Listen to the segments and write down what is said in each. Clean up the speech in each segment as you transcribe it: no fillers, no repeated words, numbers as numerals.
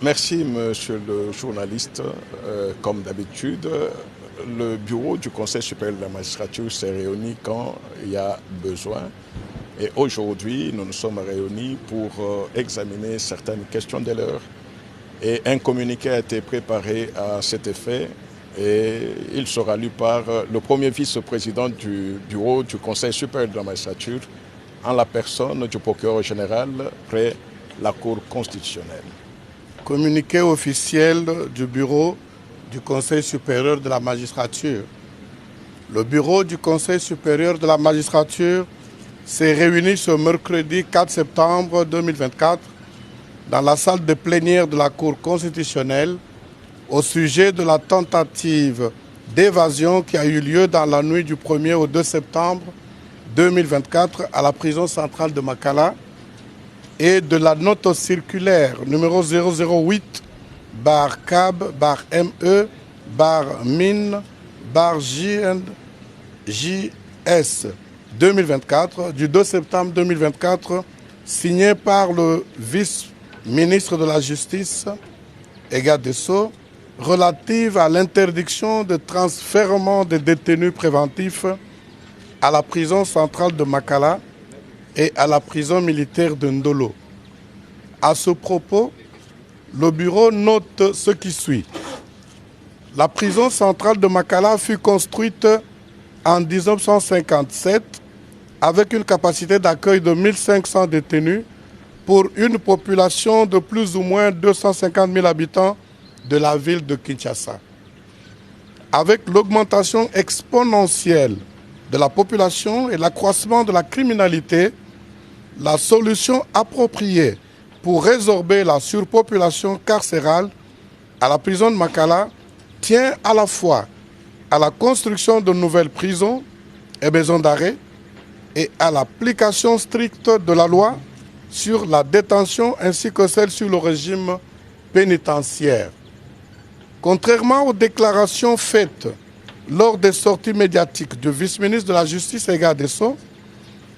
Merci, monsieur le journaliste. Comme d'habitude, le bureau du Conseil supérieur de la magistrature s'est réuni quand il y a besoin. Et aujourd'hui, nous nous sommes réunis pour examiner certaines questions de l'heure. Et un communiqué a été préparé à cet effet et il sera lu par le premier vice-président du bureau du Conseil supérieur de la magistrature en la personne du procureur général près la Cour constitutionnelle. Communiqué officiel du bureau du Conseil supérieur de la magistrature. Le bureau du Conseil supérieur de la magistrature s'est réuni ce mercredi 4 septembre 2024 dans la salle de plénière de la Cour constitutionnelle au sujet de la tentative d'évasion qui a eu lieu dans la nuit du 1er au 2 septembre 2024 à la prison centrale de Makala et de la note circulaire numéro 008-CAB-ME-JS 2024 du 2 septembre 2024 signée par le vice-ministre de la Justice et garde des Sceaux relative à l'interdiction de transfèrement des détenus préventifs à la prison centrale de Makala et à la prison militaire de Ndolo. À ce propos, le bureau note ce qui suit. La prison centrale de Makala fut construite en 1957 avec une capacité d'accueil de 1500 détenus pour une population de plus ou moins 250 000 habitants de la ville de Kinshasa. Avec l'augmentation exponentielle de la population et l'accroissement de la criminalité, la solution appropriée pour résorber la surpopulation carcérale à la prison de Makala tient à la fois à la construction de nouvelles prisons et maisons d'arrêt et à l'application stricte de la loi sur la détention ainsi que celle sur le régime pénitentiaire. Contrairement aux déclarations faites lors des sorties médiatiques du vice-ministre de la Justice et garde des Sceaux,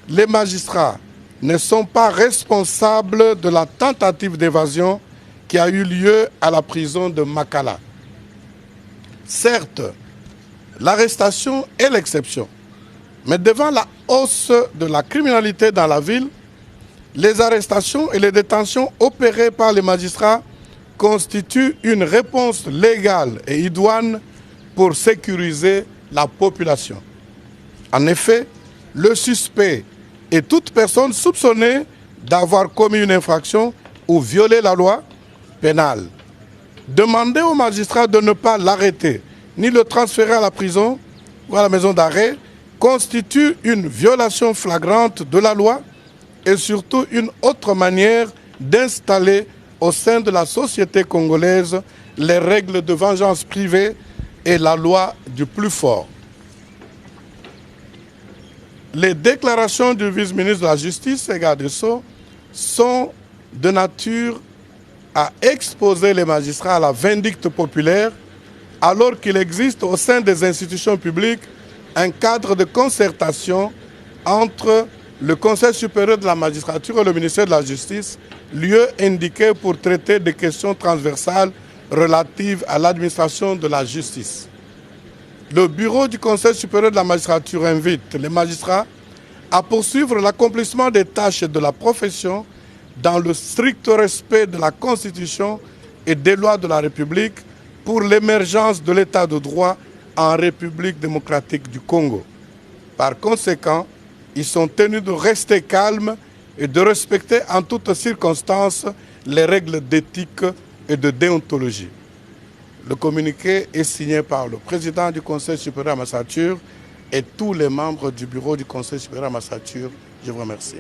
les magistrats ne sont pas responsables de la tentative d'évasion qui a eu lieu à la prison de Makala. Certes, l'arrestation est l'exception, mais devant la hausse de la criminalité dans la ville, les arrestations et les détentions opérées par les magistrats constituent une réponse légale et idoine pour sécuriser la population. En effet, le suspect et toute personne soupçonnée d'avoir commis une infraction ou violé la loi pénale. Demander au magistrat de ne pas l'arrêter ni le transférer à la prison ou à la maison d'arrêt constitue une violation flagrante de la loi et surtout une autre manière d'installer au sein de la société congolaise les règles de vengeance privée et la loi du plus fort. Les déclarations du vice-ministre de la Justice et garde des Sceaux sont de nature à exposer les magistrats à la vindicte populaire alors qu'il existe au sein des institutions publiques un cadre de concertation entre le Conseil supérieur de la magistrature et le ministère de la Justice, lieu indiqué pour traiter des questions transversales relatives à l'administration de la justice. Le bureau du Conseil supérieur de la magistrature invite les magistrats à poursuivre l'accomplissement des tâches de la profession dans le strict respect de la Constitution et des lois de la République pour l'émergence de l'État de droit en République démocratique du Congo. Par conséquent, ils sont tenus de rester calmes et de respecter en toutes circonstances les règles d'éthique et de déontologie. Le communiqué est signé par le président du Conseil supérieur de la magistrature et tous les membres du bureau du Conseil supérieur de la magistrature. Je vous remercie.